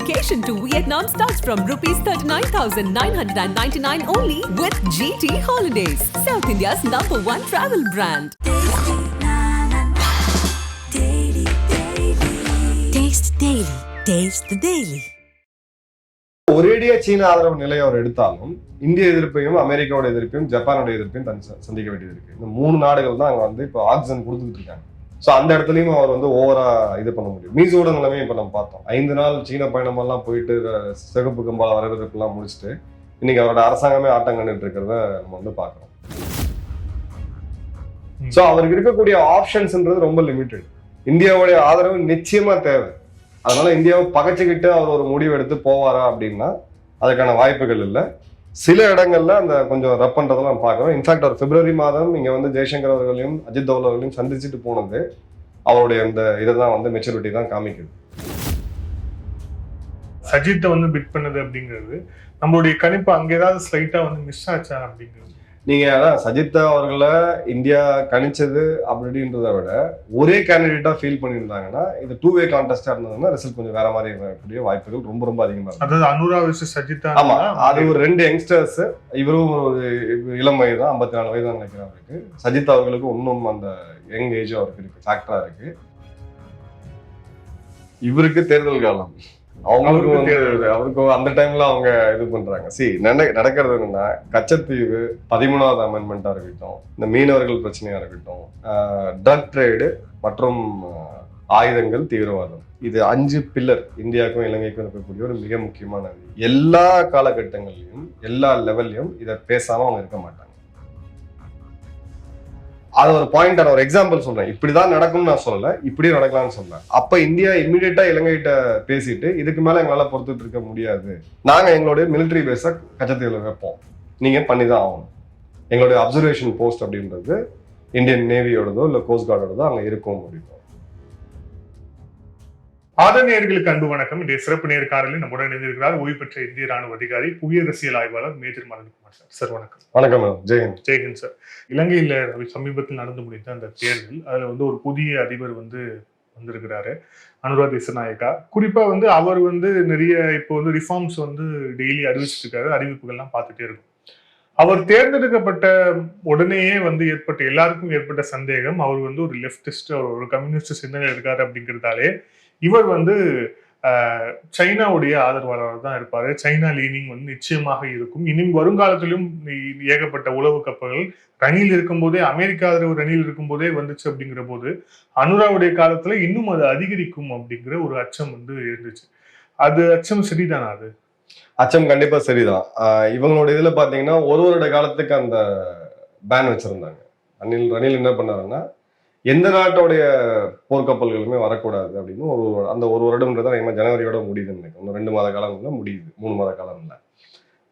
Vacation to Vietnam starts from rupees 39,999 only with GT Holidays, South India's #1 travel brand. Taste Daily. Taste the Daily. ஒரேடியா சீன ஆதரவு நிலையை அவர் எடுத்தாலும் இந்திய எதிர்ப்பையும் அமெரிக்காவோட எதிர்ப்பையும் ஜப்பானோட எதிர்ப்பையும் சந்திக்க வேண்டியது இருக்கு. இந்த 3 நாடுகள் தான் அங்க வந்து இப்போ ஆக்சிஜன் கொடுத்துட்டு இருக்காங்க. ஸோ அந்த இடத்துலயும் அவர் வந்து ஓவரா இது பண்ண முடியும். மீசோட நிலைமையும் இப்போ நம்ம பார்த்தோம். 5 நாள் சீன பயணமெல்லாம் போயிட்டு சிகப்பு கம்பால வரவேற்பெல்லாம் முடிச்சுட்டு இன்னைக்கு அவரோட அரசாங்கமே ஆட்டம் கண்டுட்டு இருக்கிறத நம்ம வந்து பாக்குறோம். ஸோ அவருக்கு இருக்கக்கூடிய ஆப்ஷன்ஸ்ன்றது ரொம்ப லிமிட்டட். இந்தியாவுடைய ஆதரவு நிச்சயமா தேவை. அதனால இந்தியாவை பகைச்சுக்கிட்டு அவர் ஒரு முடிவு எடுத்து போவாரா அப்படின்னா அதுக்கான வாய்ப்புகள் இல்லை. சில இடங்கள்ல அந்த கொஞ்சம் ரப் பண்றதெல்லாம் பார்க்கிறோம். இன்ஃபேக்ட் அவர் பிப்ரவரி மாதம் இங்க வந்து ஜெய்சங்கர் அவர்களையும் அஜித் தோவல் அவர்களையும் சந்திச்சுட்டு போனது அவருடைய அந்த இதைதான் வந்து மெச்சூரிட்டி தான் காமிக்குது. சஜித்தை வந்து பிட் பண்ணது அப்படிங்கிறது நம்மளுடைய கணிப்பு அங்க ஏதாவது ஸ்லைட்டா வந்து மிஸ் ஆச்சா அப்படிங்கிறது நீங்க அதான் சஜித் அவர்களை இந்தியா கணிச்சது அப்படின்றத விட ஒரே கேண்டிடேட்டா ஃபீல் பண்ணியிருந்தாங்கன்னா இது 2-way கான்டெஸ்டா இருந்ததுன்னா ரிசல்ட் கொஞ்சம் வேற மாதிரி இருக்கக்கூடிய வாய்ப்புகள் ரொம்ப ரொம்ப அதிகமா இருக்கும். அதாவது அனுரா வெர்சஸ் சஜித்தா. ஆமா, அது ஒரு 2 யங்ஸ்டர்ஸ். இவரும் ஒரு இளம் வயது தான், 54 வயது தான் நினைக்கிறேன் அவருக்கு. சஜித் அவர்களுக்கு இன்னும் அந்த யங் ஏஜ் அவருக்கு இருக்கு, ஃபேக்டரா இருக்கு. இவருக்கு தேர்தல் காலம், அவருக்கு அந்த டைம்ல அவங்க இது பண்றாங்க. நடக்கிறது என்னன்னா, கச்சத்தீவு 13வது அமெண்ட்மெண்டா இருக்கட்டும், இந்த மீனவர்கள் பிரச்சனையா இருக்கட்டும், ட்ரக் ட்ரேடு மற்றும் ஆயுதங்கள், தீவிரவாதம், இது 5 பில்லர் இந்தியாவுக்கும் இலங்கைக்கும் இருக்கக்கூடிய ஒரு மிக முக்கியமானது. எல்லா காலகட்டங்கள்லயும் எல்லா லெவல்லையும் இதை பேசாம அவங்க இருக்க மாட்டாங்க. அது ஒரு பாயிண்ட். நான் ஒரு எக்ஸாம்பிள் சொல்றேன். இப்படிதான் நடக்கும்னு நான் சொல்லல, இப்படியும் நடக்கலாம்னு சொல்றேன். அப்ப இந்தியா இம்மிடியட்டா இலங்கைகிட்ட பேசிட்டு இதுக்கு மேல எங்களால பொறுத்துட்டு இருக்க முடியாது, நாங்க எங்களுடைய மிலிட்டரி பேஸ கச்சத்தீவுல வைப்போம், நீங்க பண்ணிதான் ஆகணும். எங்களுடைய அப்சர்வேஷன் போஸ்ட் அப்படின்றது இந்தியன் நேவியோடதோ இல்ல கோஸ்ட் கார்டோடதோ அங்க இருக்கும் முடியும். நேயர்களுக்கு அன்பு வணக்கம். இன்றைய சிறப்பு நேர்காணலில் நம்முடன் இணைந்திருக்கிறார் ஓய்வு பெற்ற இந்திய ராணுவ அதிகாரி, புவியரசியல் ஆய்வாளர் மேஜர் மதன்குமார் சார். சார் வணக்கம். வணக்கம். ஜெயஹிந்த். ஜெயஹிந்த் சார். இலங்கையில சமீபத்தில் நடந்து முடிந்த அந்த தேர்தல், அதுல வந்து ஒரு புதிய அதிபர் வந்திருக்கிறாரு, அனுரா திசாநாயக்கா. குறிப்பா வந்து அவர் வந்து நிறைய இப்போ வந்து ரிஃபார்ம்ஸ் வந்து டெய்லி அறிவிச்சிட்டு இருக்காரு, அறிவிப்புகள்லாம் பார்த்துட்டே இருக்கும். அவர் தேர்ந்தெடுக்கப்பட்ட உடனேயே வந்து எல்லாருக்கும் ஏற்பட்ட சந்தேகம், அவர் வந்து ஒரு லெப்டிஸ்ட், அவர் ஒரு கம்யூனிஸ்ட் சிந்தனை இருக்காரு அப்படிங்கிறதாலே இவர் வந்து சைனாவுடைய ஆதரவாளராக தான் இருப்பாரு. சைனா லீனிங் வந்து நிச்சயமாக இருக்கும். இனியும் வருங்காலத்திலும் ஏகப்பட்ட உளவு கப்பல்கள் ரணில் இருக்கும்போதே, அமெரிக்கா ஆதரவு ரணில் இருக்கும்போதே வந்துச்சு. அப்படிங்கிற போது அனுராவுடைய காலத்துல இன்னும் அது அதிகரிக்கும் அப்படிங்கிற ஒரு அச்சம் வந்து இருந்துச்சு. அது அச்சம் சரிதானா? அது அச்சம் கண்டிப்பா சரிதான். இவங்களோட இதுல பாத்தீங்கன்னா ஒரு வருட காலத்துக்கு அந்த பேன் வச்சிருந்தாங்க. ரணில் என்ன பண்ணாருன்னா, எந்த நாட்டோடைய போர்க்கப்பல்களுமே வரக்கூடாது அப்படின்னு அந்த ஒரு வருடம்ன்றத ஜனவரியோட முடியுதுன்னு நினைக்கிறேன். 2 மாத காலங்கள்ல முடியுது, 3 மாத காலங்கள்ல.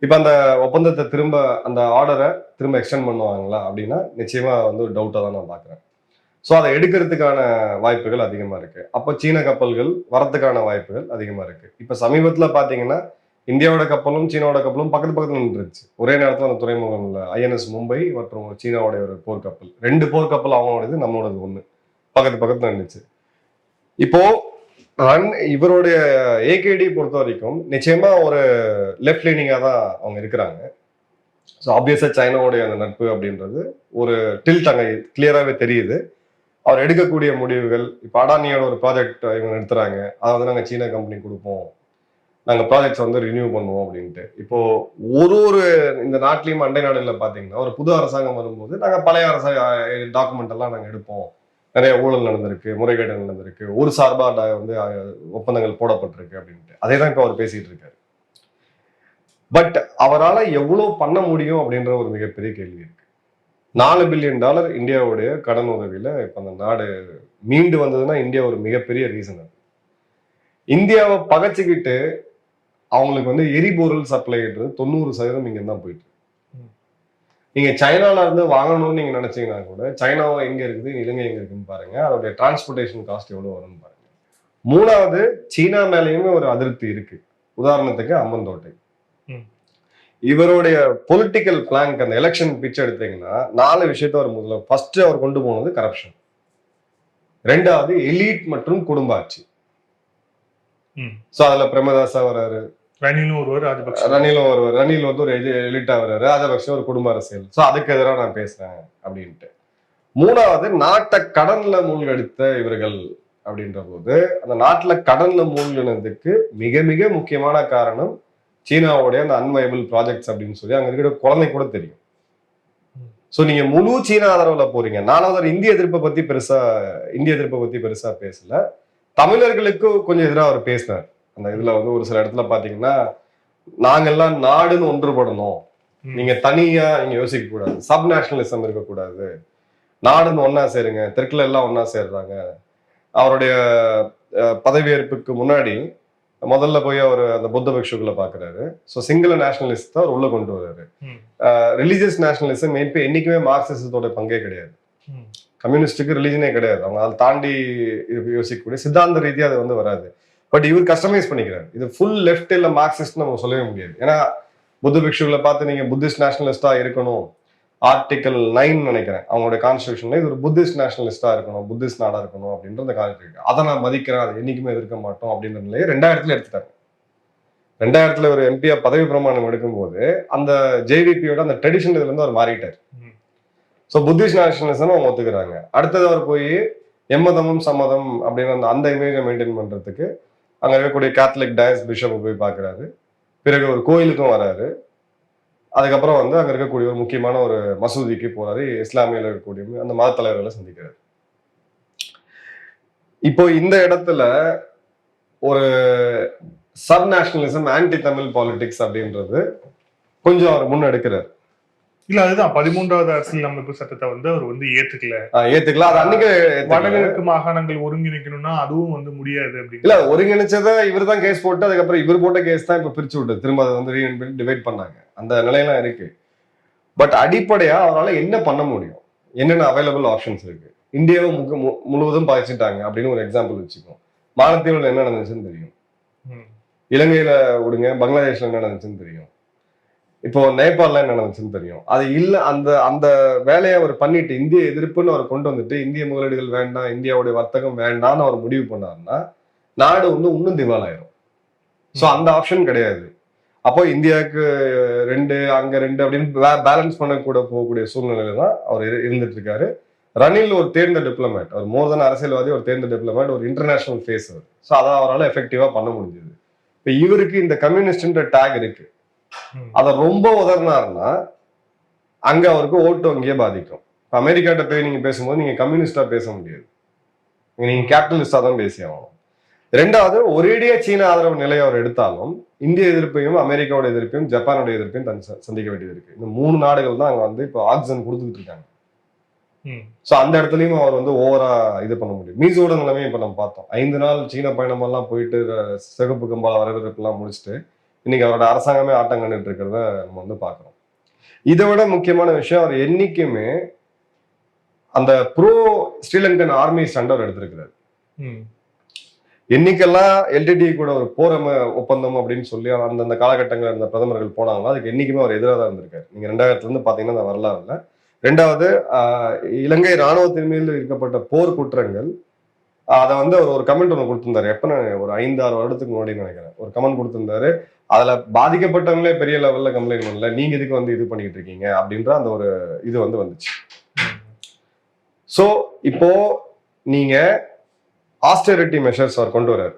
இப்ப அந்த ஒப்பந்தத்தை திரும்ப, அந்த ஆர்டரை திரும்ப எக்ஸ்டெண்ட் பண்ணுவாங்களா அப்படின்னா நிச்சயமா வந்து ஒரு டவுட்டா தான் நான் பாக்குறேன். ஸோ அதை எடுக்கிறதுக்கான வாய்ப்புகள் அதிகமா இருக்கு. அப்போ சீன கப்பல்கள் வரத்துக்கான வாய்ப்புகள் அதிகமா இருக்கு. இப்ப சமீபத்துல பாத்தீங்கன்னா இந்தியாவோட கப்பலும் சீனாவோட கப்பலும் பக்கத்துல நின்றுச்சு ஒரே நேரத்தில். அந்த துறைமுகம்ல INS மும்பை மற்றும் சீனாவுடைய ஒரு போர்க்கப்பல், 2 போர்க்கப்பல் அவங்களோடது, நம்மளோடது 1 பக்கத்துல நின்றுச்சு. இப்போ இவருடைய AKD பொறுத்த வரைக்கும் நிச்சயமா ஒரு லெஃப்ட் லீனிங்கா தான் அவங்க இருக்கிறாங்க. ஸோ ஆப்வியஸா சைனாவுடைய அந்த நட்பு அப்படின்றது ஒரு டில்ட் அங்க கிளியராகவே தெரியுது. அவர் எடுக்கக்கூடிய முடிவுகள், இப்போ அடானியோட ஒரு ப்ராஜெக்ட் இவங்க நிறுத்துறாங்க, அதை வந்து நாங்கள் சீனா கம்பெனி கொடுப்போம், நாங்கள் ப்ராஜெக்ட்ஸ் வந்து ரினியூ பண்ணுவோம் அப்படின்ட்டு. இப்போ ஒரு இந்த நாட்டிலையும் அண்டை நாடுகளில் பார்த்தீங்கன்னா ஒரு புது அரசாங்கம் வரும்போது நாங்கள் பழைய டாக்குமெண்ட் எல்லாம் நாங்கள் எடுப்போம், நிறைய ஊழல் நடந்திருக்கு, முறைகேடுகள் நடந்திருக்கு, ஒரு சார்பாக வந்து ஒப்பந்தங்கள் போடப்பட்டிருக்கு அப்படின்ட்டு. அதே தான் இப்போ அவர் பேசிட்டு இருக்காரு. பட் அவரால் எவ்வளவு பண்ண முடியும் அப்படின்ற ஒரு மிகப்பெரிய கேள்வி இருக்கு. $4 பில்லியன் இந்தியாவுடைய கடன் உதவியில இப்ப அந்த நாடு மீண்டு வந்ததுன்னா இந்தியா ஒரு மிகப்பெரிய ரீசன். இந்தியாவை பகைச்சுக்கிட்டு அவங்களுக்கு வந்து எரிபொருள் சப்ளைன்றது 90% இங்க தான் போயிட்டு. நீங்க சைனால இருந்து வாங்கணும்னு நீங்க நினைச்சீங்கன்னா கூட சைனாவை எங்க இருக்குது, இலங்கை எங்க இருக்குன்னு பாருங்க, அதோடைய டிரான்ஸ்போர்டேஷன் காஸ்ட் எவ்வளவு வரும்னு பாருங்க. 3வது, சீனா மேலேயுமே ஒரு அதிருப்தி இருக்கு. உதாரணத்துக்கு அம்மந்தோட்டை. இவருடைய பொலிட்டிக்கல் பிளான்க்கு அந்த எலெக்ஷன் பிச் எடுத்தீங்கன்னா 4 விஷயத்த அவர் முதல்ல ஃபர்ஸ்ட் அவர் கொண்டு போனது கரப்ஷன், 2வது எலீட் மற்றும் குடும்ப ஆட்சி, சோ அதுல பிரேமதாசா வர்றாரு, ரணிலும் ஒருவர், ராஜபக்ச ரணிலும் வருவார். ரணில் வந்து ஒரு எலிட்டா வர்றாரு, ராஜபக்சே ஒரு குடும்ப அரசியல். சோ அதுக்கு எதிராக நான் பேசுறேன் அப்படின்ட்டு. மூணாவது, நாட்டை கடன்ல மூழ்கடித்த இவர்கள் அப்படின்ற போது, அந்த நாட்டுல கடன்ல மூழ்கினதுக்கு மிக மிக முக்கியமான காரணம் சீனாவுடைய அந்த அன்வைபிள் ப்ராஜெக்ட்ஸ் அப்படின்னு சொல்லி அங்க இருக்கிற குழந்தை கூட தெரியும். சோ நீங்க முழு சீனா ஆதரவுல போறீங்க. நானும் இந்திய எதிர்ப்பை பத்தி பெருசா பேசல. தமிழர்களுக்கு கொஞ்சம் எதிராக அவர் பேசினார். அந்த இதுல வந்து ஒரு சில இடத்துல பாத்தீங்கன்னா, நாங்கெல்லாம் நாடுன்னு ஒன்றுபடணும், நீங்க தனியா நீங்க யோசிக்க கூடாது, சப் நேஷனலிசம் இருக்கக்கூடாது, நாடுன்னு ஒன்னா சேருங்க, தெற்குல எல்லாம் ஒன்னா சேர்றாங்க. அவருடைய பதவியேற்புக்கு முன்னாடி முதல்ல போய் அவர் அந்த புத்த பிக்ஷுக்களை பாக்குறாரு. ஸோ சிங்கள நேஷனலிஸ்ட் தான் உள்ள கொண்டு வர்றாரு. ரிலீஜியஸ் நேஷனலிசம் என்னைக்குமே மார்க்சிசத்தோட பங்கே கிடையாது. கம்யூனிஸ்டுக்கு ரிலீஜனே கிடையாது. அவங்க அதை தாண்டி யோசிக்கக்கூடிய சித்தாந்த ரீதியாக அது வந்து வராது. பட் இவர் கஸ்டமைஸ் பண்ணிக்கிறார். இது ஃபுல் லெஃப்ட் இல்ல மார்க்சிஸ்ட் நம்ம சொல்லவே முடியாது. ஏன்னா புத்த பிக்ஷுக்களை பார்த்து நீங்க புத்திஸ்ட் நேஷனலிஸ்டா இருக்கணும், ஆர்டிகல் 9 நினைக்கிறேன் அவங்களுடைய கான்ஸ்டிடியூஷன்ல, இது ஒரு புத்திஸ்ட் நேஷனலிஸ்டா இருக்கணும், புத்திஸ்ட் நாடா இருக்கணும் அப்படின்ற அந்த கான்ஸ்டிடியூஷன். அதை நான் மதிக்கிறேன், அதை என்னைக்குமே எதிர்க்க மாட்டோம் அப்படின்ற நிலையை 2000 எடுத்துட்டாங்க. 2000 ஒரு எம்பியா பதவி பிரமாணம் எடுக்கும்போது அந்த ஜேவிபியோட அந்த ட்ரெடிஷன் இதுல இருந்து அவர் மாறிட்டார். ஸோ புத்திஸ்ட் நேஷனலிசம் அவங்க ஒத்துக்கிறாங்க. அடுத்தது அவர் போய் எம்மதமும் சம்மதம் அப்படின்னு அந்த இமேஜை மெயின்டைன் பண்றதுக்கு அங்க இருக்கக்கூடிய கேத்தலிக் டயஸ் பிஷப் போய் பாக்குறாரு. பிறகு ஒரு கோயிலுக்கும் வராரு. அதுக்கப்புறம் வந்து அங்க இருக்கக்கூடிய ஒரு முக்கியமான ஒரு மசூதிக்கு போறாரு. இஸ்லாமியில இருக்கக்கூடிய அந்த மத தலைவர்களை சந்திக்கிறாரு. இப்போ இந்த இடத்துல ஒரு sub nationalism, anti Tamil politics அப்படின்றது கொஞ்சம் அவர் முன்னெடுக்கிறார். இல்ல அதுதான் 13வது அரசியலமைப்பு சட்டத்தை வந்து அவர் வந்து ஏத்துக்கல. அது அன்னைக்கு வடகிழக்கு மாகாணங்கள் ஒருங்கிணைக்கணும்னா அதுவும் வந்து முடியாது அப்படின்னு. இல்ல, ஒருங்கிணைச்சதை இவர் தான் கேஸ் போட்டு, அதுக்கப்புறம் இவர் போட்ட கேஸ் தான் இப்ப பிரிச்சு விட்டு திரும்ப அதை வந்து டிவைட் பண்ணாங்க. அந்த நிலையெல்லாம் இருக்கு. பட் அடிப்படையா அவரால் என்ன பண்ண முடியும், என்னென்ன அவைலபிள் ஆப்ஷன்ஸ் இருக்கு. இந்தியாவை முழுவதும் பாய்ச்சிட்டாங்க அப்படின்னு ஒரு எக்ஸாம்பிள் வச்சுக்கோம். மாலத்தீவுல என்ன நடந்துச்சுன்னு தெரியும், இலங்கையில விடுங்க, பங்களாதேஷ்ல என்ன நடந்துச்சுன்னு தெரியும், இப்போ நேபாளில் என்ன நடந்துச்சுன்னு தெரியும். அது இல்ல, அந்த அந்த வேலையை அவர் பண்ணிட்டு இந்திய எதிர்ப்புன்னு அவர் கொண்டு வந்துட்டு இந்திய முதலீடுகள் வேண்டாம், இந்தியாவுடைய வர்த்தகம் வேண்டாம்னு அவர் முடிவு பண்ணாருன்னா நாடு வந்து இன்னும் திவாலாயிரும். ஸோ அந்த ஆப்ஷன் கிடையாது. அப்போ இந்தியாவுக்கு 2 அங்க 2 அப்படின்னு பேலன்ஸ் பண்ணக்கூட போகக்கூடிய சூழ்நிலையில தான் அவர் இருந்துட்டு இருக்காரு. ரணில் ஒரு தேர்ந்த டிப்ளமேட், அவர் மோர் தென் அரசியல்வாதி, ஒரு தேர்ந்த டிப்ளமேட், ஒரு இன்டர்நேஷனல் ஃபேஸ் அவர். ஸோ அதை அவரால் எஃபெக்டிவா பண்ண முடிஞ்சது. இப்போ இவருக்கு இந்த கம்யூனிஸ்ட்ன்ற டேக் இருக்கு. அதை ரொம்ப உதறினாருன்னா அங்க அவருக்கு ஓட்டு வங்கியே பாதிக்கும். அமெரிக்காட்ட போய் நீங்க பேசும்போது நீங்க கம்யூனிஸ்டா பேச முடியாது, நீங்க கேபிட்டலிஸ்டா தான் பேசி ஆகணும். ரெண்டாவது, ஒரேடியா சீன ஆதரவு நிலையை அவர் எடுத்தாலும் இந்திய எதிர்ப்பையும், அமெரிக்காவோட எதிர்ப்பையும், ஜப்பானோட எதிர்ப்பையும் சந்திக்க வேண்டியது இருக்கு. இந்த 3 நாடுகள் தான் அங்க வந்து இப்போ ஆக்சிஜன் கொடுத்துட்டு இருக்காங்க. சோ அந்த இடத்துலயும் அவர் வந்து ஓவரா இது பண்ண முடியும். மீசோட நிலைமையும் இப்ப நம்ம பார்த்தோம். 5 நாள் சீன பயணம் எல்லாம் போயிட்டு சிகப்பு கம்பால வரவேற்பு எல்லாம் முடிச்சுட்டு இன்னைக்கு அவரோட அரசாங்கமே ஆட்டம் கண்டுட்டு இருக்கிறத நம்ம வந்து பாக்குறோம். இதை விட முக்கியமான விஷயம், அவர் என்னைக்குமே அந்த ப்ரோ ஸ்ரீலங்கன் ஆர்மி ஸ்டாண்ட் அவர் எடுத்திருக்கிறார். என்னைக்கெல்லாம் எல்டிடி கூட ஒரு போர் ஒப்பந்தம் அப்படின்னு சொல்லி அந்தந்த காலகட்டங்களில் இருந்த பிரதமர்கள் போனாங்களோ அதுக்கு என்னைக்குமே அவர் எதிராக தான் இருந்திருக்காரு. நீங்க 2000 இருந்து பாத்தீங்கன்னா அந்த வரலாறு இல்லை. ரெண்டாவது, இலங்கை இராணுவத்தின் மீது இருக்கப்பட்ட போர் குற்றங்கள், அதை வந்து அவர் ஒரு கமெண்ட் ஒன்று கொடுத்திருந்தாரு. எப்ப ஒரு 5-6 வருடத்துக்கு முன்னாடி நினைக்கிறேன், ஒரு கமெண்ட் கொடுத்திருந்தாரு. அதுல பாதிக்கப்பட்டவங்களே பெரிய லெவல்ல கம்ப்ளைண்ட் பண்ணல, நீங்க இதுக்கு வந்து இது பண்ணிட்டு இருக்கீங்க அப்படின்ற அந்த ஒரு இது வந்து வந்துச்சு. சோ இப்போ நீங்க ஆஸ்டெரிட்டி மெஷர்ஸ் அவர் கொண்டு வர்றாரு.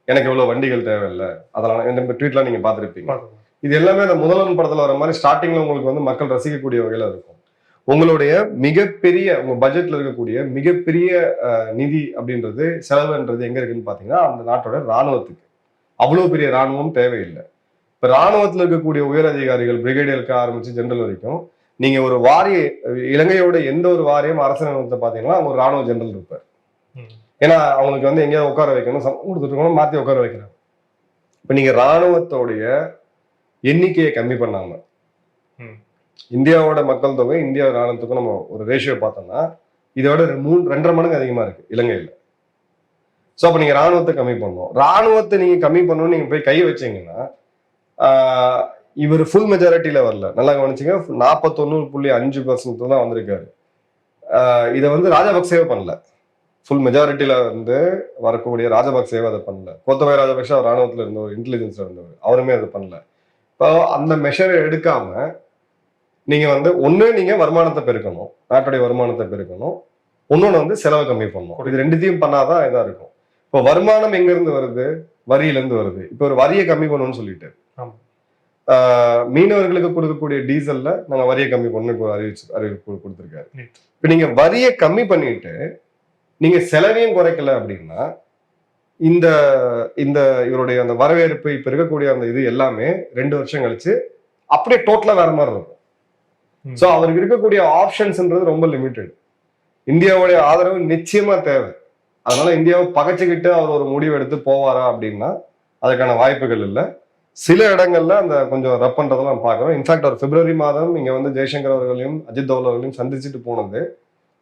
எனக்கு இவ்வளவு வண்டிகள் தேவையில்லை, அதெல்லாம் இந்த ட்வீட்லாம் நீங்க பார்த்துருப்பீங்க. இது எல்லாமே அந்த முதல்வன் படத்துல வர மாதிரி ஸ்டார்டிங்ல உங்களுக்கு வந்து மக்கள் ரசிக்கக்கூடிய வகையில இருக்கும். உங்களுடைய மிகப்பெரிய, உங்க பட்ஜெட்ல இருக்கக்கூடிய மிகப்பெரிய நிதி அப்படின்றது, செலவுன்றது எங்க இருக்குன்னு பாத்தீங்கன்னா அந்த நாட்டோட ராணுவத்துக்கு. அவ்வளவு பெரிய ராணுவம் தேவையில்லை. இப்ப ராணுவத்துல இருக்கக்கூடிய உயர் அதிகாரிகள், பிரிகேடியருக்கு ஆரம்பிச்சு ஜெனரல் வரைக்கும், நீங்க ஒரு வாரிய இலங்கையோட எந்த ஒரு வாரியம் அரசு நிறுவனத்தை பாத்தீங்கன்னா அவங்க ஒரு ராணுவ ஜெனரல் இருப்பார். ஏன்னா அவங்களுக்கு வந்து எங்கேயாவது உட்கார வைக்கணும், கொடுத்துட்டு மாத்தி உட்கார வைக்கிறாங்க. இப்ப நீங்க ராணுவத்தோடைய எண்ணிக்கையை கம்மி பண்ணாம, இந்தியாவோட மக்கள் தொகை இந்தியா ராணுவத்துக்கும் நம்ம ஒரு ரேஷியோ பார்த்தோம்னா இதோட 2.5 மடங்கு அதிகமா இருக்கு இலங்கையில. சோ அப்ப நீங்க ராணுவத்தை கம்மி பண்ணணும். ராணுவத்தை நீங்க கம்மி பண்ணணும்னு நீங்க போய் கை வச்சீங்கன்னா, இவர் ஃபுல் மெஜாரிட்டியில வரல. நல்லா கவனிச்சிங்க, 41.5% தான் வந்திருக்காரு. இதை வந்து ராஜபக்சேவே பண்ணல. ஃபுல் மெஜாரிட்டியில வந்து வரக்கூடிய ராஜபக்சேவை அதை பண்ணல. கோத்தபய ராஜபக்ஷ அவர் ராணுவத்துல இருந்தவர், இன்டெலிஜென்ஸ்ல இருந்தவர், அவருமே அதை பண்ணல. இப்போ அந்த மெஷரை எடுக்காம நீங்க வந்து ஒண்ணு நீங்க வருமானத்தை பெருக்கணும், நாட்டுடைய வருமானத்தை பெருக்கணும், இன்னொன்னு வந்து செலவை கம்மி பண்ணணும். இது ரெண்டுத்தையும் பண்ணாதான் இதா இருக்கும். இப்போ வருமானம் எங்க இருந்து வருது? வரியில இருந்து வருது. இப்போ ஒரு வரியை கம்மி பண்ணணும்னு சொல்லிட்டு மீனவர்களுக்கு கொடுக்கக்கூடிய டீசல்ல நாங்க வரியை கம்மி பண்ணணும் இப்போ அறிவிப்பு கொடுத்திருக்காரு. இப்ப நீங்க வரியை கம்மி பண்ணிட்டு நீங்க செலவையும் குறைக்கல அப்படின்னா இந்த இந்த இவருடைய அந்த வரவேற்பு இப்ப இருக்கக்கூடிய அந்த இது எல்லாமே 2 வருஷம் கழிச்சு அப்படியே டோட்டலா வேற மாதிரி இருக்கும். சோ அவருக்கு இருக்கக்கூடிய ஆப்ஷன்ஸ்ன்றது ரொம்ப லிமிட்டெட். இந்தியாவுடைய ஆதரவு நிச்சயமா தேவை. அதனால இந்தியாவை பகைச்சுக்கிட்டு அவர் ஒரு முடிவு எடுத்து போவாரா அப்படின்னா அதுக்கான வாய்ப்புகள் இல்லை. சில இடங்கள்ல அந்த கொஞ்சம் ரப் பண்றதெல்லாம் பார்க்கிறோம். இன்ஃபேக்ட் அவர் பிப்ரவரி மாதம் இங்க வந்து ஜெய்சங்கர் அவர்களையும் அஜித் தோவல் அவர்களையும் சந்திச்சுட்டு போனது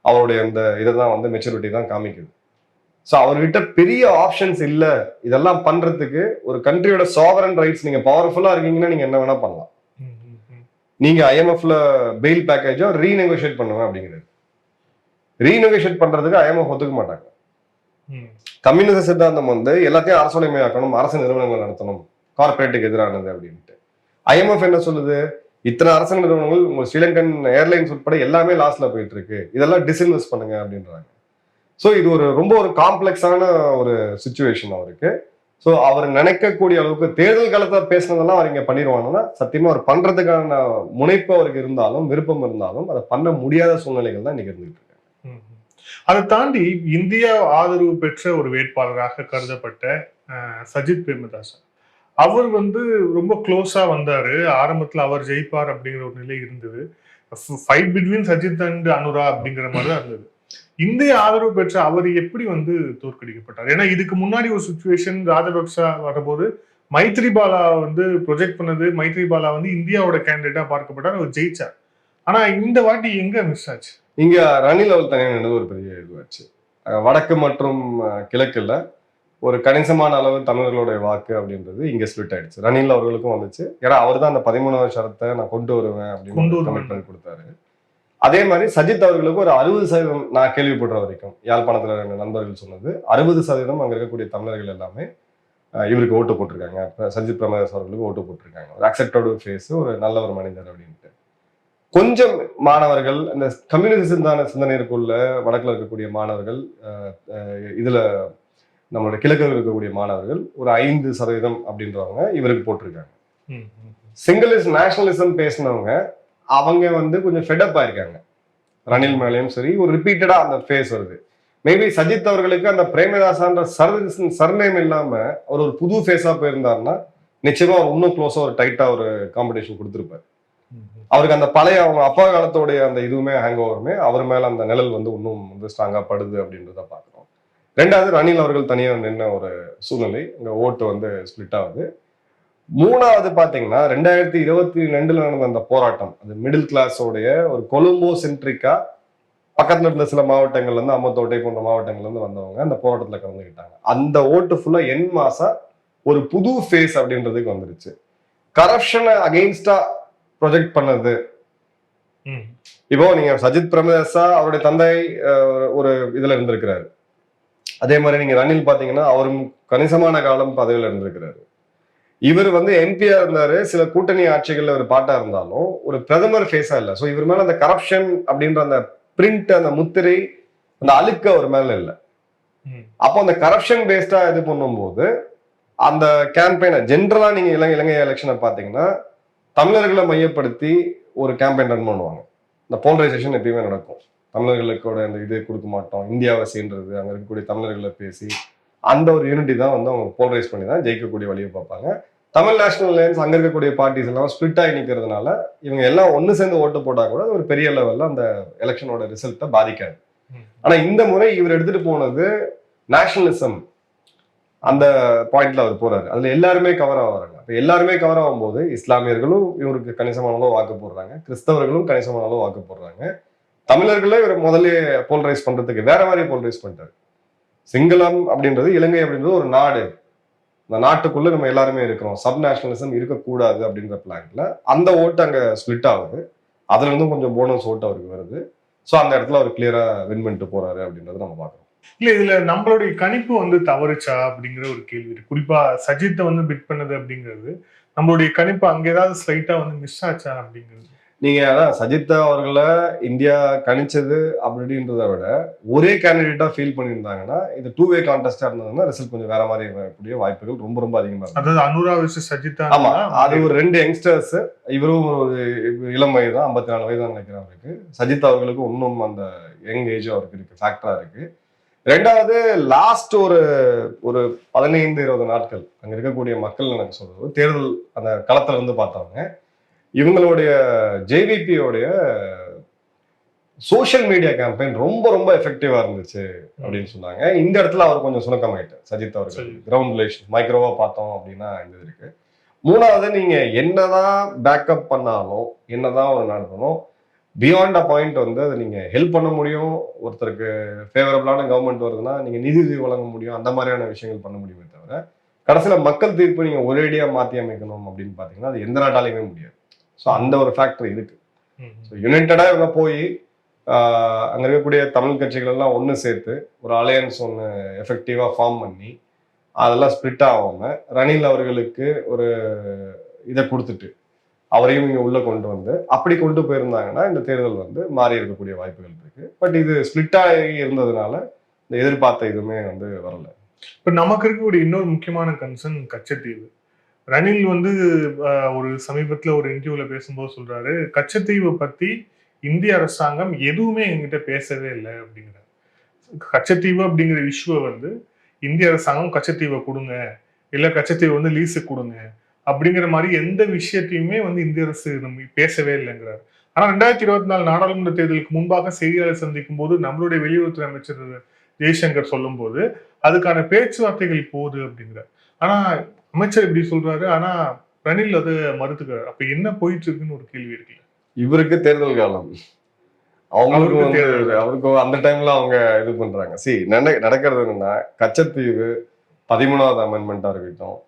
அவருடைய அந்த இதைதான் வந்து மெச்சூரிட்டி தான் காமிக்குது. ஸோ அவர்கிட்ட பெரிய ஆப்ஷன்ஸ் இல்லை இதெல்லாம் பண்றதுக்கு. ஒரு கண்ட்ரியோட சாவரன் ரைட்ஸ், நீங்க பவர்ஃபுல்லா இருக்கீங்கன்னா நீங்க என்ன வேணா பண்ணலாம். நீங்க ஐஎம்எஃப்ல பெயில் பேக்கேஜோ ரீநெகோஷியேட் பண்ணுவேன் அப்படிங்கிறது. ரீநெகோஷியேட் பண்றதுக்கு ஐஎம்எஃப் ஒத்துக்க மாட்டாங்க. கம்யூனிஸ்ட் சித்தாந்தம் வந்து எல்லாத்தையும் அரசுடைமையாக்கணும், அரசு நிறுவனங்கள் நடத்தணும், கார்பரேட்டுக்கு எதிரானது அப்படின்ட்டு. ஐஎம்எஃப் என்ன சொல்லுது? இத்தனை அரசு நிறுவனங்கள் உங்க ஸ்ரீலங்கன் ஏர்லைன்ஸ் உட்பட எல்லாமே லாஸ்ல போயிட்டு இருக்கு, இதெல்லாம் டிஸ்இன்வெஸ்ட் பண்ணுங்க அப்படின்றாங்க. ஸோ இது ஒரு ரொம்ப ஒரு காம்ப்ளெக்ஸான ஒரு சுச்சுவேஷன் அவருக்கு. ஸோ அவர் நினைக்கக்கூடிய அளவுக்கு தேர்தல் காலத்தை பேசினதெல்லாம் அவர் இங்க பண்ணிடுவாங்கன்னா சத்தியமா அவர் பண்றதுக்கான முனைப்பு அவருக்கு இருந்தாலும் விருப்பம் இருந்தாலும் அதை பண்ண முடியாத சூழ்நிலைகள் தான் இன்னைக்கு இருந்துட்டு இருக்கு. அதை தாண்டி இந்தியா ஆதரவு பெற்ற ஒரு வேட்பாளராக கருதப்பட்ட சஜித் பிரேமதாசா அவர் வந்து ரொம்ப க்ளோஸா வந்தாரு. ஆரம்பத்துல அவர் ஜெயிப்பார் அப்படிங்கிற ஒரு நிலை இருந்தது. Fight between Sajith and Anura அப்படிங்கிற மாதிரி தான் இருந்தது. இந்திய ஆதரவு பெற்ற அவர் எப்படி வந்து தோற்கடிக்கப்பட்டார்? ஏன்னா இதுக்கு முன்னாடி ஒரு சுச்சுவேஷன் ராஜபக்சா வரும்போது மைத்ரிபாலா வந்து ப்ரொஜெக்ட் பண்ணது, மைத்ரிபாலா வந்து இந்தியாவோட கேண்டிடேட்டா பார்க்கப்பட்டார், அவர் ஜெயிச்சார். ஆனா இந்த வாட்டி எங்க மிஸ் ஆச்சு? இங்க ரணில் அவர்கள் தனியாக நின்று ஒரு பெரிய இதுவாச்சு. வடக்கு மற்றும் கிழக்குல ஒரு கணிசமான அளவு தமிழர்களுடைய வாக்கு அப்படின்றது இங்க ஸ்பிளிட் ஆயிடுச்சு. ரணில் அவர்களுக்கும் வந்துச்சு. ஏன்னா அவர் தான் அந்த 13வது ஷரத்தை நான் கொண்டு வருவேன் அப்படின்னு கமிட்மெண்ட் கொடுத்தாரு. அதே மாதிரி சஜித் அவர்களுக்கு ஒரு 60% நான் கேள்விப்படுற வரைக்கும் யாழ்ப்பாணத்துல 2 நண்பர்கள் சொன்னது 60% அங்க இருக்கக்கூடிய தமிழர்கள் எல்லாமே இவருக்கு ஓட்டு போட்டிருக்காங்க. சஜித் பிரேமதாஸ் அவர்களுக்கு ஓட்டு போட்டிருக்காங்க. ஒரு அக்செப்டபிள் ஃபேஸ், ஒரு நல்ல ஒரு மனிதர் அப்படின்ட்டு. கொஞ்சம் மாணவர்கள் இந்த கம்யூனிஸ்ட் சிந்தனைக்குள்ள வடக்குல இருக்கக்கூடிய மாணவர்கள், இதுல நம்மளோட கிழக்கில் இருக்கக்கூடிய மாணவர்கள் ஒரு 5% அப்படின்றவங்க இவருக்கு போட்டிருக்காங்க. சிங்கிளிஸ்ட் நேஷனலிசம் பேசினவங்க அவங்க வந்து கொஞ்சம் ஃபெடப் ஆயிருக்காங்க ரணில் மேலேயும் சரி. ஒரு ரிப்பீட்டடா அந்த ஃபேஸ் வருது. மேபி சஜித் அவர்களுக்கு அந்த பிரேமதாசான்ற சர்நேம் இல்லாம அவர் ஒரு புது ஃபேஸா போயிருந்தாருன்னா நிச்சயமா அவர் இன்னும் க்ளோஸா ஒரு டைட்டா ஒரு காம்படிஷன் கொடுத்துருப்பாரு. அவருக்கு அந்த பழைய அவங்க அப்பா காலத்தோடைய அந்த இதுவுமே ஹேங் ஓவருமே அவர் மேல அந்த நிழல் வந்து இன்னும் வந்து ஸ்ட்ராங்கா படுது அப்படின்றத பாக்குறோம். 2வது ரணில் அவர்கள் தனியாக நின்ன ஒரு சூழ்நிலை, இங்க ஓட்டு வந்து ஸ்பிளிட் ஆகுது. 3வது பாத்தீங்கன்னா 2022 நடந்த அந்த போராட்டம், அது மிடில் கிளாஸோடைய ஒரு கொழும்போ சென்ட்ரிக்கா பக்கத்துல இருந்த சில மாவட்டங்கள்ல இருந்து அம்மத்தோட்டை போன்ற மாவட்டங்கள்ல இருந்து வந்தவங்க அந்த போராட்டத்துல கலந்துக்கிட்டாங்க. அந்த ஓட்டு ஃபுல்லா என் மாசா ஒரு புது ஃபேஸ் அப்படின்றதுக்கு வந்துருச்சு. கரப்ஷனை அகெயின்ஸ்டா ப்ரொஜெக்ட் பண்ணது. இப்போ நீங்க சஜித் பிரேமதாசா அவருடைய தந்தை ஒரு இதுல இருந்திருக்கிறாரு. அதே மாதிரி நீங்க ரணில் பாத்தீங்கன்னா அவரும் கணிசமான காலம் பதவியில இருந்திருக்கிறாரு. இவர் வந்து எம்பியா இருந்தாரு, சில கூட்டணி ஆட்சிகள்ல ஒரு பாட்டா இருந்தாலும் ஒரு பிரதமர் ஃபேஸா இல்ல. சோ இவர் மேல அந்த கரப்ஷன் அப்படின்ற அந்த பிரிண்ட், அந்த முத்திரை, அந்த அழுக்கு அவர் மேல இல்லை. அப்போ அந்த கரப்ஷன் பேஸ்டா இது பண்ணும்போது அந்த கேம்பெயினை ஜென்ரலா நீங்க இலங்கை எலெக்ஷனை பாத்தீங்கன்னா தமிழர்களை மையப்படுத்தி ஒரு கேம்பெயின் ரன் பண்ணுவாங்க. இந்த போலரைசேஷன் எப்பயுமே நடக்கும். தமிழர்களுக்கோட அந்த இது கொடுக்க மாட்டோம், இந்தியாவை சேர்ன்றது, அங்க இருக்கக்கூடிய தமிழர்களை பேசி அந்த ஒரு யூனிட்டி தான் வந்து அவங்க போலரைஸ் பண்ணி தான் ஜெயிக்கக்கூடிய வழியை பார்ப்பாங்க. தமிழ் நேஷனல் அலையன்ஸ் அங்க இருக்கக்கூடிய பார்ட்டிஸ் எல்லாம் ஸ்பிளிட் ஆகி நிற்கிறதுனால இவங்க எல்லாம் ஒன்னு சேர்ந்து ஓட்டு போட்டா கூட ஒரு பெரிய லெவல்ல அந்த எலெக்ஷனோட ரிசல்ட்டை பாதிக்காது. ஆனா இந்த முறை இவர் எடுத்துட்டு போனது நேஷனலிசம் அந்த பாயிண்ட்ல அவர் போறாரு. அதுல எல்லாருமே கவர் ஆகிறாங்க. அப்ப எல்லாருமே கவர் ஆகும் போது இஸ்லாமியர்களும் இவருக்கு கணிசமான அளவு வாக்கு போடுறாங்க, கிறிஸ்தவர்களும் கணிசமான அளவு வாக்கு போடுறாங்க. தமிழர்களே இவர் முதல்ல போலரைஸ் பண்றதுக்கு வேற மாதிரி போலரைஸ் பண்ணிட்டாரு. சிங்களம் அப்படின்றது, இலங்கை அப்படின்றது ஒரு நாடு, இந்த நாட்டுக்குள்ள நம்ம எல்லாருமே இருக்கிறோம், சப் நேஷனலிசம் இருக்கக்கூடாது அப்படின்ற பிளான்ல அந்த ஓட்டு அங்க ஸ்பிளிட் ஆகுது. அதுல இருந்தும் கொஞ்சம் போனஸ் ஓட்டு அவருக்கு வருது. ஸோ அந்த இடத்துல அவர் கிளியரா வின் பண்ணிட்டு போறாரு அப்படின்றத நம்ம பார்க்கறோம். இல்ல இதுல நம்மளுடைய கணிப்பு வந்து தவறுச்சா அப்படிங்கிற ஒரு கேள்வி இருக்கு. குறிப்பா சஜித்தை வந்து பிட் பண்ணது அப்படிங்கிறது நம்மளுடைய கணிப்பு அங்க ஏதாவது ஸ்லைட்டா வந்து மிஸ் ஆச்சா அப்படிங்கிறது. நீங்க அதான் சஜித் அவர்களை இந்தியா கணிச்சது அப்படின்றத விட ஒரே கேண்டிடேட்டா ஃபீல் பண்ணியிருந்தாங்கன்னா இது 2-way கான்டெஸ்டா இருந்ததுன்னா ரிசல்ட் கொஞ்சம் வேற மாதிரி வரக்கூடிய வாய்ப்புகள் ரொம்ப ரொம்ப அதிகமா இருக்கும். அதாவது அனுரா வர்சஸ் சஜித்தா. ஆமா, அது ஒரு 2 யங்ஸ்டர்ஸ். இவரும் ஒரு இளம் வயது தான், 54 வயது தான் நினைக்கிறேன் அவருக்கு. சஜித் அவர்களுக்கு இன்னும் அந்த யங் ஏஜ் அவருக்கு இருக்கு, ஃபேக்டரா இருக்கு. ரெண்டாவது லாஸ்ட் ஒரு ஒரு 15-20 நாட்கள் அங்க இருக்கக்கூடிய மக்கள் எனக்கு சொல்றது தேர்தல் அந்த களத்துல இருந்து பார்த்தாங்க. இவங்களுடைய ஜேவிபியோடைய சோஷியல் மீடியா கேம்பெயின் ரொம்ப ரொம்ப எஃபெக்டிவா இருந்துச்சு அப்படின்னு சொன்னாங்க. இந்த இடத்துல அவர் கொஞ்சம் சுணக்கமாயிட்டார் சஜித் அவர்கள். கிரவுண்ட் ரிலேஷன் மைக்ரோவா பார்த்தோம் அப்படின்னா இந்த இருக்கு. மூணாவது, நீங்க என்னதான் பேக்கப் பண்ணாலும் என்னதான் ஒரு நடத்தணும், பியாண்ட் அ பாயிண்ட் வந்து அதை நீங்க ஹெல்ப் பண்ண முடியும். ஒருத்தருக்கு ஃபேவரபிளான கவர்மெண்ட் வருதுன்னா நீங்க நிதி வழங்க முடியும், அந்த மாதிரியான விஷயங்கள் பண்ண முடியுமே தவிர கடைசியில மக்கள் தீர்ப்பு நீங்க ஒரேடியா மாத்தி அமைக்கணும் அப்படின்னு பாத்தீங்கன்னா அது எந்த நாட்டாலையுமே முடியாது. ஸோ அந்த ஒரு ஃபேக்டர் இருக்கு. யுனைடடா இவங்க போய் அங்க இருக்கக்கூடிய தமிழ் கட்சிகள் எல்லாம் ஒன்று சேர்த்து ஒரு அலையன்ஸ் ஒன்று எஃபெக்டிவா ஃபார்ம் பண்ணி அதெல்லாம் ஸ்பிளிட் ஆகாம ரணில் அவர்களுக்கு ஒரு இதை கொடுத்துட்டு அவரையும் இங்க உள்ள கொண்டு வந்து அப்படி கொண்டு போயிருந்தாங்கன்னா இந்த தேர்தல் வந்து மாறி இருக்கக்கூடிய வாய்ப்புகள் இருக்கு. பட் இது ஸ்பிளிட் ஆகி இருந்ததுனால இந்த எதிர்பார்த்த இதுவுமே வந்து வரல. இப்ப நமக்கு இருக்கக்கூடிய இன்னொரு முக்கியமான கன்சர்ன் கச்சத்தீவு. ரணில் வந்து ஒரு சமீபத்துல ஒரு இன்டர்வியூல பேசும்போது சொல்றாரு, கச்சத்தீவை பத்தி இந்திய அரசாங்கம் எதுவுமே எங்கிட்ட பேசவே இல்லை அப்படிங்கிறார். கச்சத்தீவு அப்படிங்கிற இஷ்யூவை வந்து இந்திய அரசாங்கம் கச்சத்தீவை கொடுங்க, இல்ல கச்சத்தீவை வந்து லீஸுக்கு கொடுங்க அப்படிங்கிற மாதிரி எந்த விஷயத்தையுமே வந்து இந்திய அரசு நம்ம பேசவே இல்லைங்கிறார். ஆனா 2024 நாடாளுமன்ற தேர்தலுக்கு முன்பாக செய்தியாளர் சந்திக்கும் போது நம்மளுடைய வெளியுறவுத்துறை அமைச்சர் ஜெய்சங்கர் சொல்லும் போது அதுக்கான பேச்சுவார்த்தைகள் போகுது அப்படிங்கிறார். ஆனா அமைச்சர் இப்படி சொல்றாரு, ஆனா ரணில் அதை மறுத்துக்கிறார். அப்ப என்ன போயிட்டு இருக்குன்னு ஒரு கேள்வி இருக்குல்ல. இவருக்கு தேர்தல் காலம், அவருக்கு அந்த டைம்ல அவங்க இது பண்றாங்க. நடக்கிறது என்னன்னா, கச்சத்தீவு 13வது அமெண்ட்மெண்டா இருக்கட்டும்,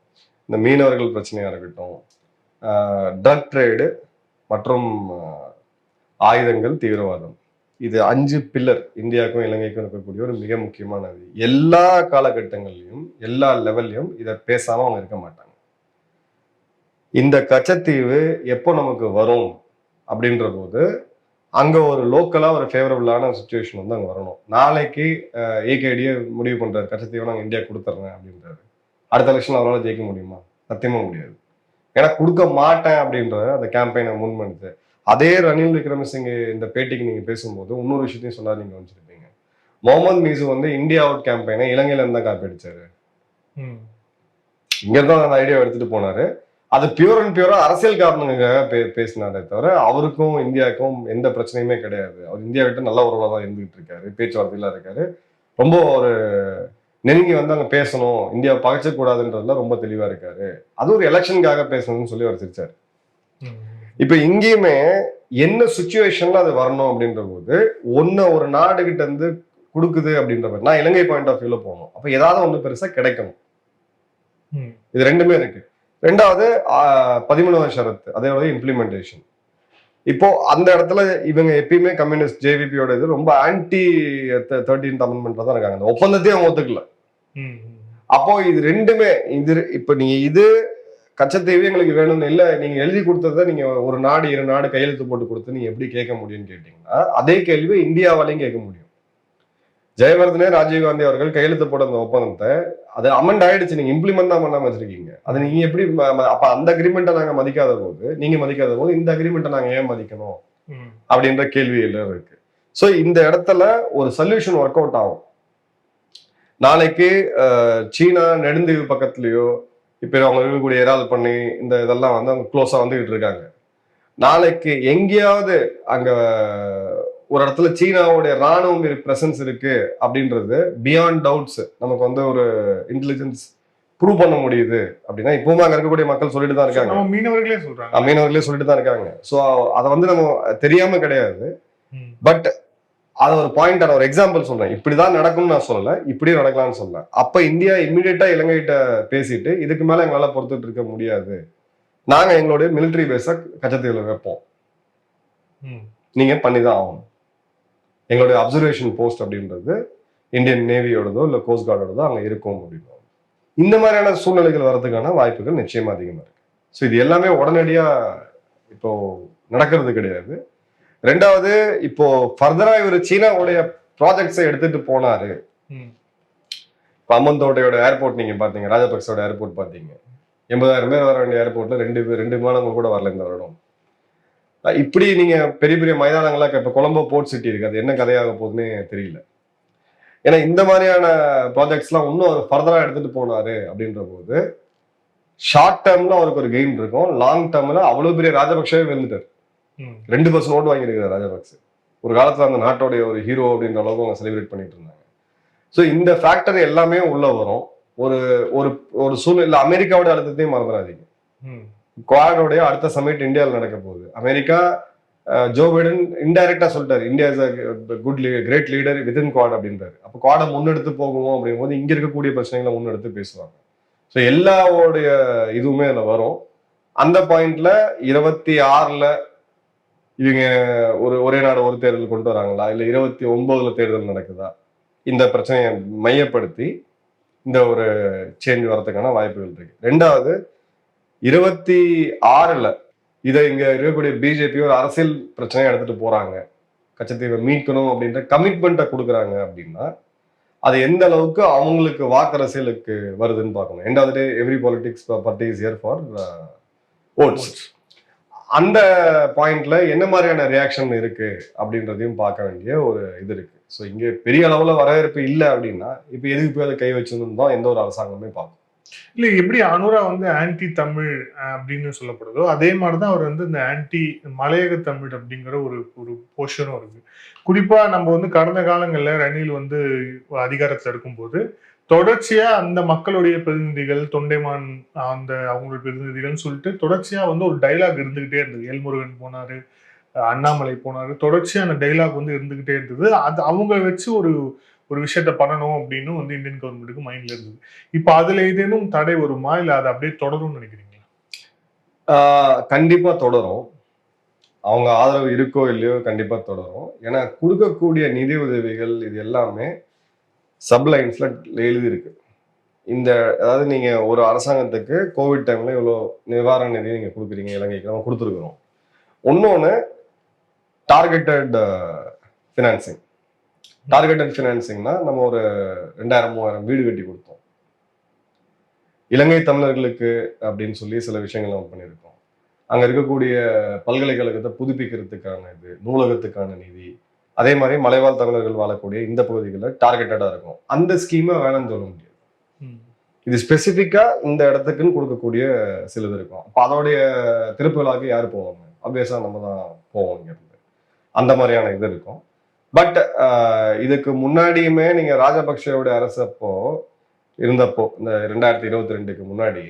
இந்த மீனவர்கள் பிரச்சனையா இருக்கட்டும், ட்ரக் ட்ரேடு மற்றும் ஆயுதங்கள், தீவிரவாதம், இது 5 பில்லர் இந்தியாவுக்கும் இலங்கைக்கும் இருக்கக்கூடிய ஒரு மிக முக்கியமானது. எல்லா காலகட்டங்கள்லையும் எல்லா லெவல்லையும் இதை பேசாம அவங்க இருக்க மாட்டாங்க. இந்த கச்சத்தீவு எப்போ நமக்கு வரும் அப்படின்ற போது அங்க ஒரு லோக்கலா ஒரு ஃபேவரபிளான சுச்சுவேஷன் வந்து அங்க வரணும். நாளைக்கு ஏகேடியே முடிவு பண்றாரு கச்சத்தீவை நாங்க இந்தியா கொடுத்துட்றேன் அப்படின்றாரு. அடுத்த எலெக்ஷன் அவரால் ஜெயிக்க முடியுமா? சத்தியமா முடியாது. ஏன்னா கொடுக்க மாட்டேன் அப்படின்ற அந்த கேம்பெயினை முன்வந்து அதே ரணில் விக்ரமசிங்கே இந்த பேட்டிக்கு நீங்க பேசும்போது இன்னொரு விஷயத்தையும் சொன்னா நீங்க வச்சிருப்பீங்க. முகமது மீசு வந்து இந்தியா அவுட் கேம்பெயினை இலங்கையில இருந்தா காப்பி அடிச்சாரு. இங்க இருந்தா அந்த ஐடியா எடுத்துட்டு போனாரு. அது பியூர் அண்ட் பியூரா அரசியல் காரணங்களுக்காக பேசினாரே தவிர அவருக்கும் இந்தியாவுக்கும் எந்த பிரச்சனையுமே கிடையாது. அவர் இந்தியா விட்டு நல்ல உறவுல தான் இருந்துகிட்டு இருக்காரு, பேச்சுவார்த்தையில இருக்காரு. ரொம்ப ஒரு நெருங்கி வந்து அங்க பேசணும், இந்தியாவை பகைச்சக்கூடாதுன்றதுல ரொம்ப தெளிவா இருக்காரு. அது ஒரு எலெக்ஷனுக்காக பேசணும்னு சொல்லி அவர் சிரிச்சாரு. இப்ப இங்கேயுமே என்ன சுச்சுவேஷன்ல அது வரணும் அப்படின்ற போது ஒரு நாடு கிட்ட இருந்து கொடுக்குது அப்படின்ற மாதிரி நான் இலங்கை பாயிண்ட் ஆஃப் வியூல போகணும். அப்ப ஏதாவது ஒண்ணு பெருசா கிடைக்கணும். இது ரெண்டுமே இருக்கு. ரெண்டாவது 13வது ஷரத்து, அதோட இம்ப்ளிமெண்டேஷன். இப்போ அந்த இடத்துல இவங்க எப்பயுமே கம்யூனிஸ்ட் ஜேவிபியோட இது ரொம்ப ஆன்டி 13th அமெண்ட்மெண்ட்ல தான் இருக்காங்க. அந்த ஒப்பந்தத்தையும் அவங்க ஒத்துக்கல. அப்போ இது ரெண்டுமே இப்ப நீங்க இது கச்சத்தீவு எங்களுக்கு வேணும்னு இல்ல, நீங்க எழுதி கொடுத்ததை நீங்க ஒரு நாடு 2 நாடு கையெழுத்து போட்டு கொடுத்து நீங்க எப்படி கேட்க முடியும்னு கேட்டீங்கன்னா அதே கேள்வி இந்தியாவாலையும் கேட்க முடியும். ஜெயவர்தனே ராஜீவ்காந்தி அவர்கள் கையெழுத்து போட அந்த ஒப்பந்தத்தை அது அமெண்ட் ஆயிடுச்சு, நீங்க இம்ப்ளிமெண்ட் தான் பண்ணாம வச்சிருக்கீங்க. அது நீங்க எப்படி அப்ப அந்த அக்ரிமெண்ட்டை நாங்க மதிக்காத போது நீங்க மதிக்காத போது இந்த அக்ரிமெண்ட்டை நாங்க ஏன் மதிக்கணும் அப்படின்ற கேள்வி எல்லாம் இருக்கு. சோ இந்த இடத்துல ஒரு சொல்யூஷன் ஒர்க் அவுட் ஆகும். நாளைக்கு சீனா நெடுந்தீவு பக்கத்துலயோ இப்ப அவங்க இருக்கக்கூடிய இறால் பண்ணி இந்த இதெல்லாம் வந்து அவங்க க்ளோஸா வந்துகிட்டு இருக்காங்க. நாளைக்கு எங்கேயாவது அங்க ஒரு இடத்துல சீனாவுடைய ராணுவ பிரசன்ஸ் இருக்கு அப்படின்றது பியாண்ட் டவுட்ஸ் நமக்கு வந்து ஒரு இன்டெலிஜென்ஸ் ப்ரூவ் பண்ண முடியுது அப்படின்னா இப்பவுமே அங்க இருக்கக்கூடிய மக்கள் சொல்லிட்டு தான் இருக்காங்க, மீனவர்களே சொல்லிட்டு தான் இருக்காங்க. ஸோ அதை வந்து நம்ம தெரியாம கிடையாது. பட் அது ஒரு பாயிண்ட், ஒரு எக்ஸாம்பிள் சொல்றேன். இப்படிதான் நடக்கும்னு நான் சொல்லல, இப்படியும் நடக்கலாம்னு சொல்றேன். அப்ப இந்தியா இம்மிடியேட்டா இலங்கைகிட்ட பேசிட்டு இதுக்கு மேல எங்களால பொறுத்துட்டு இருக்க முடியாது, நாங்க எங்களுடைய மிலிட்டரி பேஸ கச்சத்தீவுல வைப்போம், நீங்க பண்ணிதான் ஆகணும். எங்களுடைய அப்சர்வேஷன் போஸ்ட் அப்படின்றது இந்தியன் நேவியோடதோ இல்லை கோஸ்ட் கார்டோடதோ அங்கே இருக்கும் அப்படின்னு. இந்த மாதிரியான சூழ்நிலைகள் வர்றதுக்கான வாய்ப்புகள் நிச்சயமா அதிகமா இருக்கு. ஸோ இது எல்லாமே உடனடியா இப்போ நடக்கிறது கிடையாது. ரெண்டாவது, இப்போ ஃபர்தரா இவர் சீனாவுடைய ப்ராஜெக்ட்ஸை எடுத்துட்டு போனாரு. இப்போ அம்மந்தோட்டையோட ஏர்போர்ட் நீங்க பாத்தீங்க, ராஜபக்சோட ஏர்போர்ட் பாத்தீங்க, 80,000 பேர் வர வேண்டிய ஏர்போர்ட்ல ரெண்டு விமானங்கள் கூட வரல இந்த வருடம். இப்படி நீங்க பெரிய பெரிய மைதானங்களா இப்ப கொலம்போ போர்ட் சிட்டி இருக்கு, அது என்ன கதையாக போகுதுன்னு தெரியல. ஏன்னா இந்த மாதிரியான ப்ராஜெக்ட்ஸ் எல்லாம் இன்னும் ஃபர்தரா எடுத்துட்டு போனாரு அப்படின்ற போது ஷார்ட் டேர்ம்ல அவருக்கு ஒரு கெயின் இருக்கும், லாங் டேர்ம்ல அவ்வளவு பெரிய ராஜபக்சவே வெந்துட்டார். 2% ஓட்டு வாங்கியிருக்காரு ராஜபக்ச. ஒரு காலத்துல அந்த நாட்டோடைய ஒரு ஹீரோ அப்படின்ற அளவுக்கு அவங்க செலிப்ரேட் பண்ணிட்டு இருந்தாங்க. ஸோ இந்த ஃபேக்டர் எல்லாமே உள்ள வரும். ஒரு ஒரு ஒரு சூழ்நிலை அமெரிக்காவோட அழுத்தத்தையும் மறந்துடாதீங்க. குவாடோடைய அடுத்த சமிட் இந்தியாவில் நடக்க போகுது. அமெரிக்கா ஜோ பைடன் இன்டைரக்டா சொல்லிட்டாரு, India is good great leader within quad அப்படின்றாரு. அப்போ குவாடை முன்னெடுத்து போகுவோம் அப்படிங்கும் போது இங்க இருக்கக்கூடிய பிரச்சனைகளை முன்னெடுத்து பேசுவாங்க. ஸோ எல்லாவோடைய இதுவுமே அதில் வரும். அந்த பாயிண்ட்ல 26ல இவங்க ஒரே நாடு ஒரு தேர்தல் கொண்டு வராங்களா, இல்லை 29ல தேர்தல் நடக்குதா, இந்த பிரச்சனையை மையப்படுத்தி இந்த ஒரு சேஞ்ச் வரதுக்கான வாய்ப்புகள் இருக்கு. ரெண்டாவது, 26ல இதை இங்க இருக்கக்கூடிய பிஜேபி ஒரு அரசியல் பிரச்சனையை எடுத்துட்டு போறாங்க, கச்சத்தீவை மீட்கணும் அப்படின்ற கமிட்மெண்ட்டை கொடுக்குறாங்க அப்படின்னா அது எந்த அளவுக்கு அவங்களுக்கு வாக்கரசியலுக்கு வருதுன்னு பார்க்கணும். End of the day every politics party is here for votes. அந்த பாயிண்ட்ல என்ன மாதிரியான ரியாக்ஷன் இருக்கு அப்படின்றதையும் பார்க்க வேண்டிய ஒரு இது இருக்கு. ஸோ இங்கே பெரிய அளவுல வரவேற்பு இல்லை அப்படின்னா இப்போ எதுக்கு போய் அதை கை வச்சிருந்தோம் தான் எந்த ஒரு அரசாங்கமே பார்க்கும். இல்லை, எப்படி அனுரா வந்து ஆன்டி தமிழ் அப்படின்னு சொல்லப்படுதோ அதே மாதிரிதான் அவர் வந்து இந்த ஆன்டி மலையக தமிழ் அப்படிங்கிற ஒரு போர்ஷனும் இருக்கு. குறிப்பா நம்ம வந்து கடந்த காலங்கள்ல ரணில் வந்து அதிகாரத்துல இருக்கும்போது தொடர்ச்சியா அந்த மக்களுடைய பிரதிநிதிகள், தொண்டைமான் அந்த அவங்களுடைய பிரதிநிதிகள் சொல்லிட்டு தொடர்ச்சியா வந்து ஒரு டைலாக் இருந்துகிட்டே இருந்தது. எல்முருகன் போனாரு, அண்ணாமலை போனாரு, தொடர்ச்சியா அந்த டைலாக் வந்து இருந்துகிட்டே இருந்தது. அது அவங்க வச்சு ஒரு விஷயத்த பண்ணணும் அப்படின்னு வந்து இந்தியன் கவர்மெண்ட்டுக்கு மைண்ட்ல இருந்தது. இப்ப அதுல ஏதேனும் தடை வருமா, இல்ல அதை அப்படியே தொடரும்னு நினைக்கிறீங்களா? கண்டிப்பா தொடரும். அவங்க ஆதரவு இருக்கோ இல்லையோ கண்டிப்பா தொடரும். ஏன்னா கொடுக்கக்கூடிய நிதி உதவிகள் இது எல்லாமே சப்லைன்ஸ்ல எழுதியிருக்கு. அதாவது நீங்க ஒரு அரசாங்கத்துக்கு கோவிட் டைம்ல இவ்வளோ நிவாரண நிதி நீங்க கொடுக்குறீங்க, இலங்கைக்கு நம்ம கொடுத்துருக்குறோம். இன்னொன்னு டார்கெட்டட் ஃபினான்சிங். டார்கெட்டட் ஃபினான்சிங்னா நம்ம ஒரு 2000-3000 வீடு கட்டி கொடுத்தோம் இலங்கை தமிழர்களுக்கு அப்படின்னு சொல்லி சில விஷயங்கள் நம்ம பண்ணியிருக்கோம். அங்க இருக்கக்கூடிய பல்கலைக்கழகத்தை புதுப்பிக்கிறதுக்கான இது, நூலகத்துக்கான நிதி, அதே மாதிரி மலைவாழ் தமிழர்கள் வாழக்கூடிய இந்த பகுதிகளில் டார்கெட்டடா இருக்கும். அந்த ஸ்கீமை வேணும்னு சொல்ல முடியாது. இது ஸ்பெசிஃபிக்கா இந்த இடத்துக்குன்னு கொடுக்கக்கூடிய சிலது இருக்கும். அப்போ அதோடைய திருப்பு விழாக்கு யார் போவாங்க? ஆப்வியஸா நம்ம தான் போவோம் இங்க இருந்து. அந்த மாதிரியான இது இருக்கும். பட் இதுக்கு முன்னாடியுமே நீங்க ராஜபக்சேவோட அரசப்போ இருந்தப்போ இந்த 2022க்கு முன்னாடி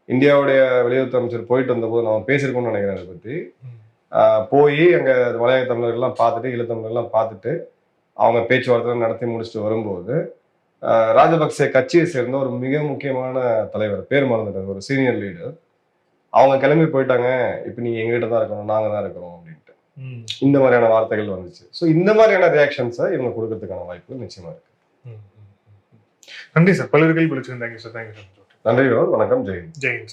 இந்தியாவுடைய வெளியுறவு அமைச்சர் போயிட்டு வந்தபோது நம்ம பேசியிருக்கோம்னு நினைக்கிறேன். அதை பத்தி போய் அங்க மலையாள தமிழர்கள்லாம் பார்த்துட்டு, ஈழத்தமிழர்கள்லாம் பார்த்துட்டு அவங்க பேச்சுவார்த்தை நடத்தி முடிச்சுட்டு வரும்போது ராஜபக்சே கட்சியை சேர்ந்த ஒரு மிக முக்கியமான தலைவர், பேர் மறந்துட்டாங்க, ஒரு சீனியர் லீடர், அவங்க கிளம்பி போயிட்டாங்க, இப்ப நீங்க எங்ககிட்ட தான் இருக்கணும், நாங்க தான் இருக்கிறோம் அப்படின்ட்டு இந்த மாதிரியான வார்த்தைகள் வந்துச்சு. ஸோ இந்த மாதிரியான ரியாக்ஷன்ஸை இவங்க கொடுக்கறதுக்கான வாய்ப்பு நிச்சயமா இருக்கு. நன்றி சார், பலர்கள் விழிச்சிருந்தாங்க சார். Thank you sir. நன்றி. வணக்கம். ஜெயின்.